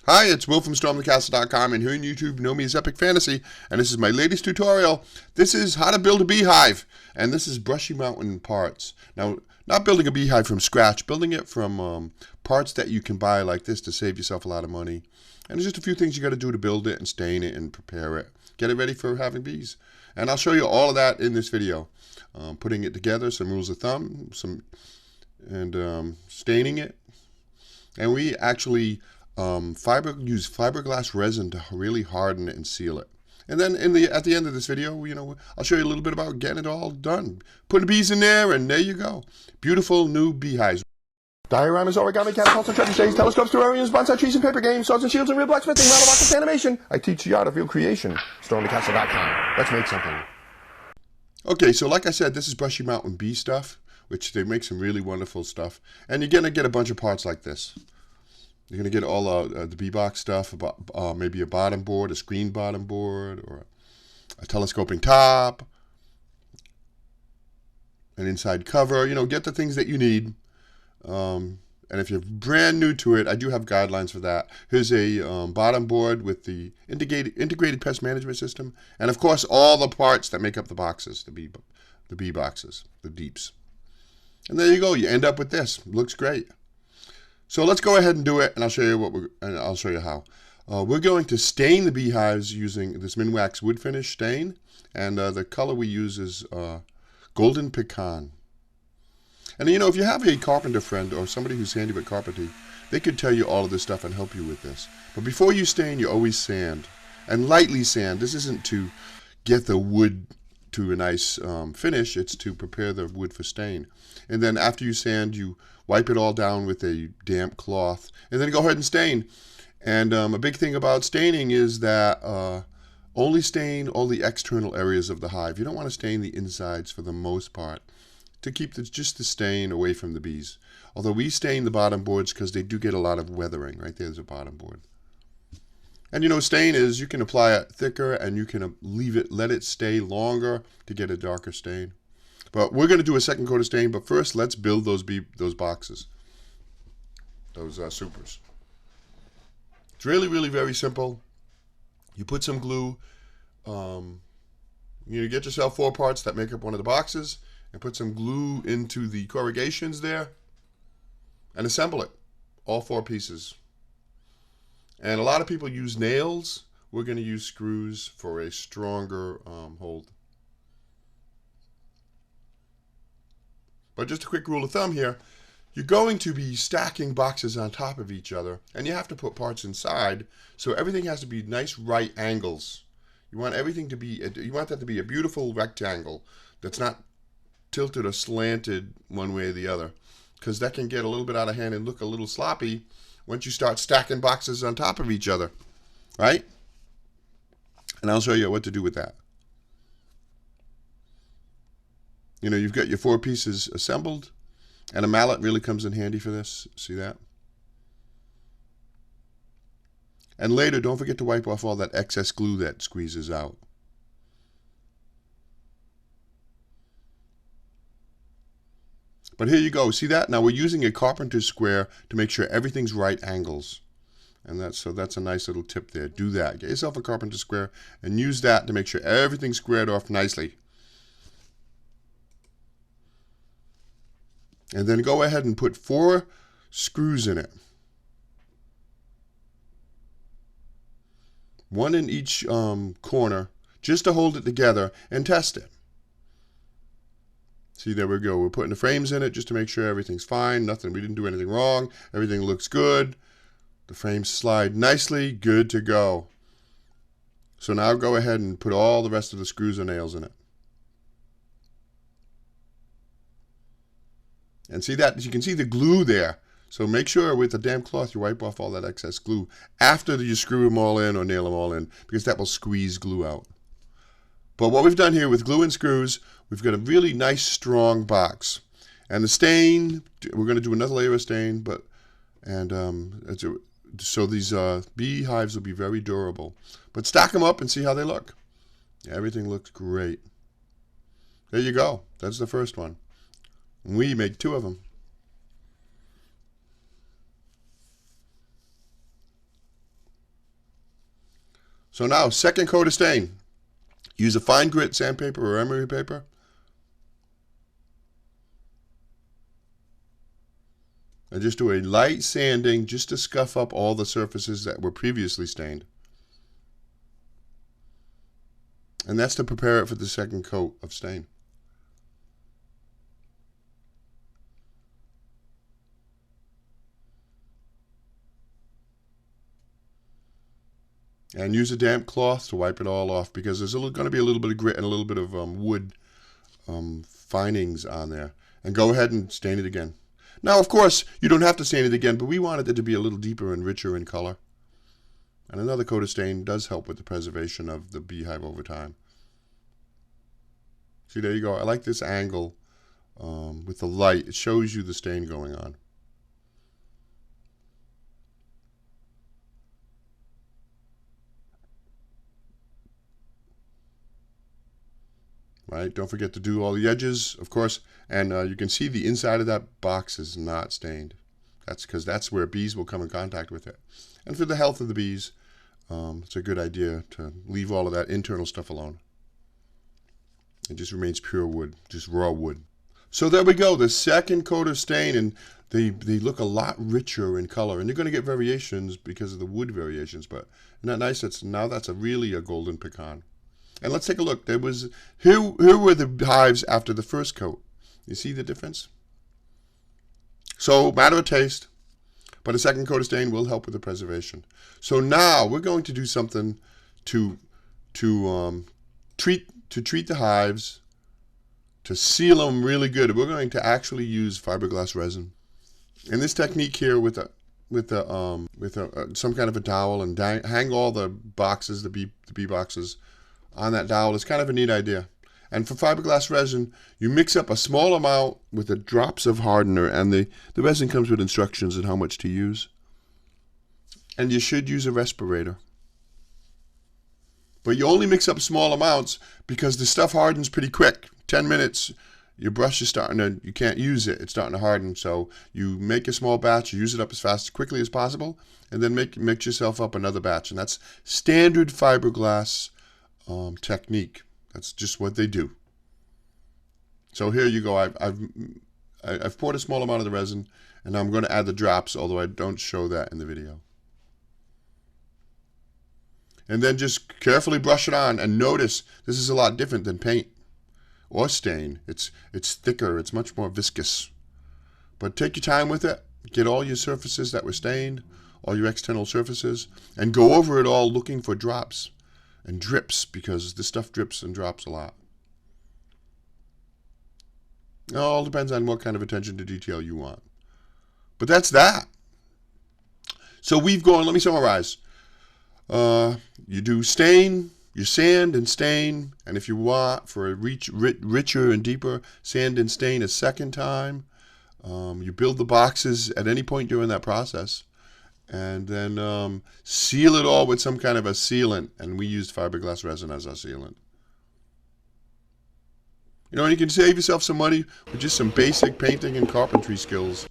Hi, it's Will from StormTheCastle.com, and here on YouTube, you know me as Epic Fantasy, and this is my latest tutorial. This is how to build a beehive, and this is Brushy Mountain parts. Now, not building a beehive from scratch, building it from parts that you can buy like this to save yourself a lot of money. And there's just a few things you got to do to build it and stain it and prepare it. Get it ready for having bees. And I'll show you all of that in this video. Putting it together, some rules of thumb, staining it. And we actually use fiberglass resin to really harden it and seal it. And then at the end of this video, I'll show you a little bit about getting it all done. Put the bees in there, and there you go. Beautiful new beehives. Dioramas, origami, catapults, and treasure stays, telescopes, terrariums, bonsai trees, and paper games, swords and shields, and real blacksmithing, model rockets, animation. I teach the art of real creation. StormTheCastle.com. Let's make something. Okay, so like I said, this is Brushy Mountain bee stuff, which they make some really wonderful stuff. And you're going to get a bunch of parts like this. You're going to get all the bee box stuff, maybe a bottom board, a screen bottom board, or a telescoping top, an inside cover. Get the things that you need. And if you're brand new to it, I do have guidelines for that. Here's a bottom board with the integrated pest management system. And of course, all the parts that make up the boxes, the bee boxes, the deeps. And there you go. You end up with this. Looks great. So let's go ahead and do it, and I'll show you how. We're going to stain the beehives using this Minwax wood finish stain, and the color we use is golden pecan. And if you have a carpenter friend or somebody who's handy with carpentry, they could tell you all of this stuff and help you with this. But before you stain, you always sand, and lightly sand. This isn't to get the wood to a nice finish. It's to prepare the wood for stain. And then after you sand, you wipe it all down with a damp cloth, and then go ahead and stain. And a big thing about staining is that only stain all the external areas of the hive. You don't want to stain the insides for the most part, to keep just the stain away from the bees. Although we stain the bottom boards because they do get a lot of weathering. Right there's a bottom board. And stain is, you can apply it thicker and you can let it stay longer to get a darker stain. But we're going to do a second coat of stain, but first let's build those boxes, those supers. It's really, really very simple. You put some glue, you get yourself 4 parts that make up one of the boxes, and put some glue into the corrugations there, and assemble it, all 4 pieces. And a lot of people use nails. We're going to use screws for a stronger hold. But just a quick rule of thumb here, you're going to be stacking boxes on top of each other, and you have to put parts inside, so everything has to be nice right angles. You want everything to be, you want that to be a beautiful rectangle that's not tilted or slanted one way or the other, because that can get a little bit out of hand and look a little sloppy once you start stacking boxes on top of each other, right? And I'll show you what to do with that. You've got your 4 pieces assembled, and a mallet really comes in handy for this. See that? And later, don't forget to wipe off all that excess glue that squeezes out. But here you go. See that? Now we're using a carpenter's square to make sure everything's right angles. And that's a nice little tip there. Do that. Get yourself a carpenter's square and use that to make sure everything's squared off nicely. And then go ahead and put 4 screws in it. 1 in each corner, just to hold it together and test it. See, there we go. We're putting the frames in it just to make sure everything's fine. We didn't do anything wrong. Everything looks good. The frames slide nicely. Good to go. So now go ahead and put all the rest of the screws and nails in it. And see that? You can see the glue there. So make sure with the damp cloth you wipe off all that excess glue after you screw them all in or nail them all in, because that will squeeze glue out. But what we've done here with glue and screws, we've got a really nice strong box. And the stain, we're going to do another layer of stain, so these beehives will be very durable. But stack them up and see how they look. Everything looks great. There you go. That's the first one. We make 2 of them. So now, second coat of stain. Use a fine grit sandpaper or emery paper. And just do a light sanding just to scuff up all the surfaces that were previously stained. And that's to prepare it for the second coat of stain. And use a damp cloth to wipe it all off, because there's going to be a little bit of grit and a little bit of wood finings on there. And go ahead and stain it again. Now, of course, you don't have to stain it again, but we wanted it to be a little deeper and richer in color. And another coat of stain does help with the preservation of the beehive over time. See, there you go. I like this angle with the light. It shows you the stain going on. Right? Don't forget to do all the edges, of course. And you can see the inside of that box is not stained. That's because that's where bees will come in contact with it. And for the health of the bees, it's a good idea to leave all of that internal stuff alone. It just remains pure wood, just raw wood. So there we go, the second coat of stain, and they look a lot richer in color. And you're going to get variations because of the wood variations, but isn't that nice? Now that's really a golden pecan. And let's take a look. Here were the hives after the first coat. You see the difference? So, matter of taste, but a second coat of stain will help with the preservation. So now we're going to do something to treat the hives, to seal them really good. We're going to actually use fiberglass resin. And this technique here with some kind of a dowel and hang all the boxes, the bee boxes, on that dowel is kind of a neat idea. And for fiberglass resin, you mix up a small amount with the drops of hardener, and the resin comes with instructions on how much to use. And you should use a respirator. But you only mix up small amounts because the stuff hardens pretty quick. 10 minutes, your brush is you can't use it. It's starting to harden. So you make a small batch, you use it up as quickly as possible, and then mix yourself up another batch. And that's standard fiberglass technique. That's just what they do. So here you go. I've poured a small amount of the resin, and I'm going to add the drops, although I don't show that in the video. And then just carefully brush it on, and notice this is a lot different than paint or stain. It's thicker. It's much more viscous. But take your time with it. Get all your surfaces that were stained, all your external surfaces, and go over it all looking for drops and drips, because this stuff drips and drops a lot. It all depends on what kind of attention to detail you want. But that's that. So let me summarize. You do stain, you sand and stain, and if you want for a richer and deeper, sand and stain a second time. You build the boxes at any point during that process. And then seal it all with some kind of a sealant, and we used fiberglass resin as our sealant. You know, and you can save yourself some money with just some basic painting and carpentry skills.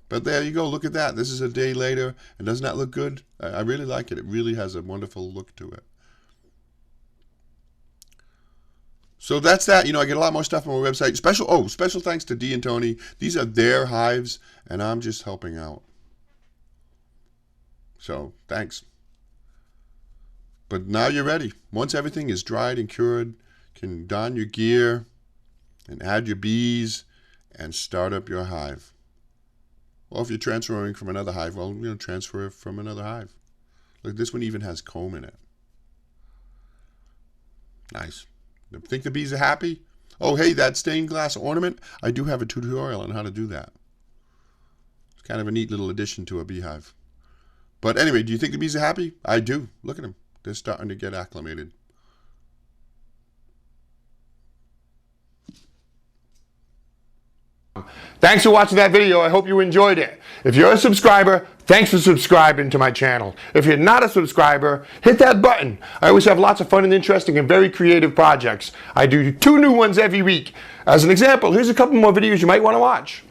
But there you go, look at that. This is a day later, and doesn't that look good? I really like it. It really has a wonderful look to it. So that's that. You know, I get a lot more stuff on my website. Special thanks to Dee and Tony. These are their hives, and I'm just helping out. So, thanks. But now you're ready. Once everything is dried and cured, you can don your gear and add your bees and start up your hive. Or if you're transferring from another hive, well, transfer from another hive. Look, this one even has comb in it. Nice. Think the bees are happy? Oh, hey, that stained glass ornament, I do have a tutorial on how to do that. It's kind of a neat little addition to a beehive. But anyway, do you think the bees are happy? I do. Look at them. They're starting to get acclimated. Thanks for watching that video. I hope you enjoyed it. If you're a subscriber, thanks for subscribing to my channel. If you're not a subscriber, hit that button. I always have lots of fun and interesting and very creative projects. I do 2 new ones every week. As an example, here's a couple more videos you might want to watch.